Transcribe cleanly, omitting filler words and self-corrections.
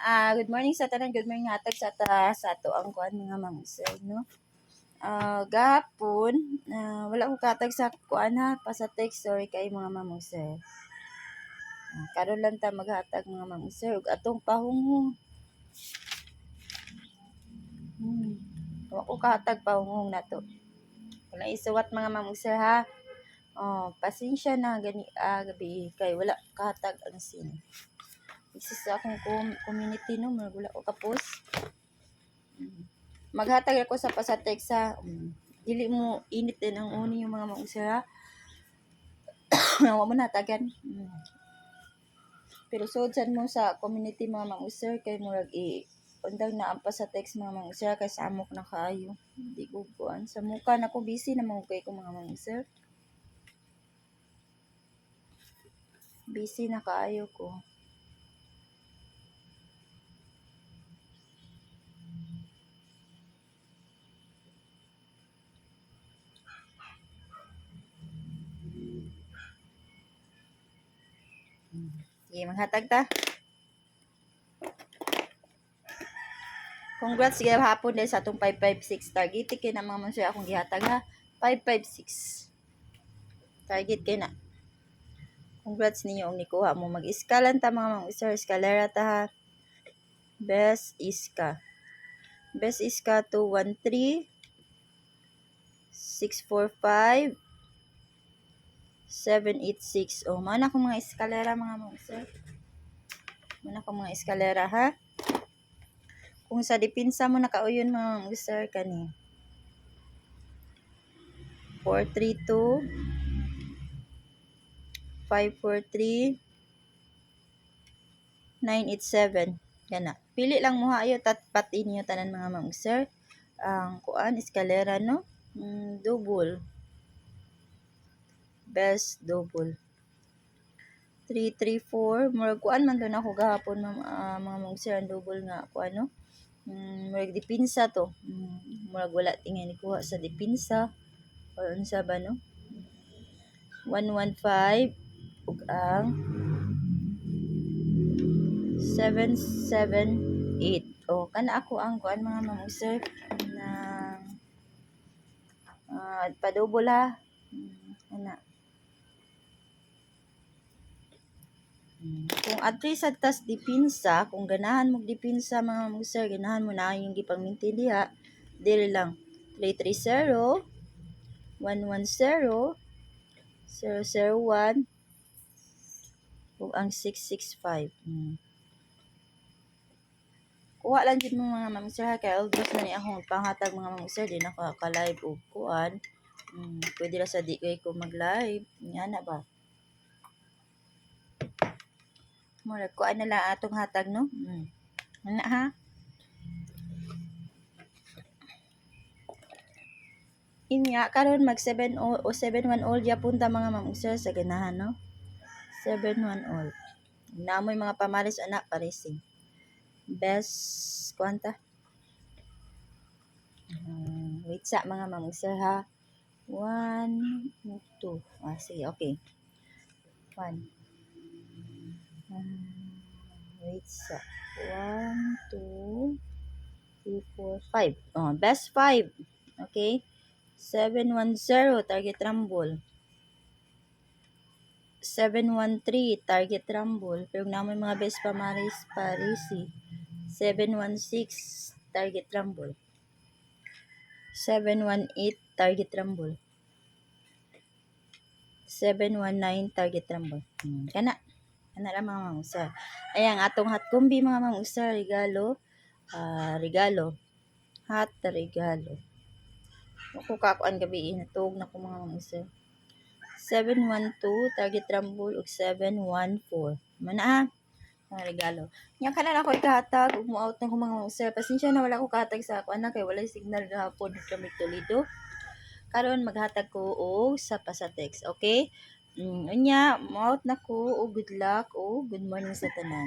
Good morning sa tanan, good morning hatag sa ato ang kuan mga mangusay, no? Gahapon, wala ko katag sa kuan ha, pa sa text story kay mga mangusay. Karon lang ta maghatag mga mangusay ug atong pahungong. Wala ko katag pahungong nato. Wala isuwat mga mangusay ha. Pasensya na gani gabi kay wala katag ang sin. Isa sa akong community no, wala ko ka-post. Maghatag ako sa pasatex sa dili mo init din ang uni yung mga mausara. Wa mo natagan. Pero sudsan mo sa community mga mausar kay murag undang na ang pasatex mga mausar kay samok na kaayo. Di ko kuan sa muka na ko busy na mo kay ko mga mausar. Busy na kaayo ko. Sige, maghatag ta. Congrats sige hapon dahil sa atong 556 target kay na mga mansya akong gihatag ha. 556. Target kay na. Congrats ninyo ang nikuha mo. Mag-iskalan ta mga mang-usar. Eskalera ta ha. Best Iska. Best Iska 213 645 786. Mana ko mga eskalera mga mang-usar. Mana ko mga eskalera ha. Kung sa dipinsa mo nakauyon mga mang-usar kani. 432 543 987. Yan na. Pili lang mo hayo tatpatin niyo tanan mga mang-usar. Ang kuan eskalera no. Double. Best double. 334. Murag kuan man doon ako gahapon mga mang-usar ang double nga kuan no. Murag dipinsa to. Murag wala tingin kuha sa dipinsa or unsa ba no. 115 ug ang 778. Kana ako ang kuan mga mang-usar na pa-double ha. Ana. Kung adri sa tas dipinsa, kung ganahan mo dipinsa mga mang-usar, ganahan mo na yung gipangminti diha, dili lang 330 110 001 ug ang 665. Kuha lang din mo mga mang-usar kay albos na ni akong panghatag mga mang-usar din ako ka-live og kuan. Pwede ra sa di ko mag-live. Nga na ba? Mura kuan na lang atong hatag no. Ana ha. Inya karon mag 7 o 71 all yapon ta mga mang-usar sa ganahan no. 71 all. Namoy mga pamaris anak paresing. Best kwanta. Wait sa mga mang-usar ha. 1 2. Sige, okay. 1. Wait sa 1 2 3 4 5. Best 5. Okay. 710 target rumble. 713 target rumble. Pero naman mga best pamaris parisi. 716 target rumble. 718 target rumble. 719 target rumble. Kana ra mga mangusar. Ayan atong hot combi mga mangusar regalo. Regalo. Hot regalo. Ako kakuan gabi natug na ko mga mangusar. 712 target rumble ug 714. Mana regalo. Nya kana ako ikahatag ug mo-out na ko mga mangusar. Pasensya na wala ko kahatag sa ako anak kay walay signal gahapon kami Toledo. Karon maghatag ko og sa pasatex, okay? Unya mo-out na ko og good luck o good morning sa tanan.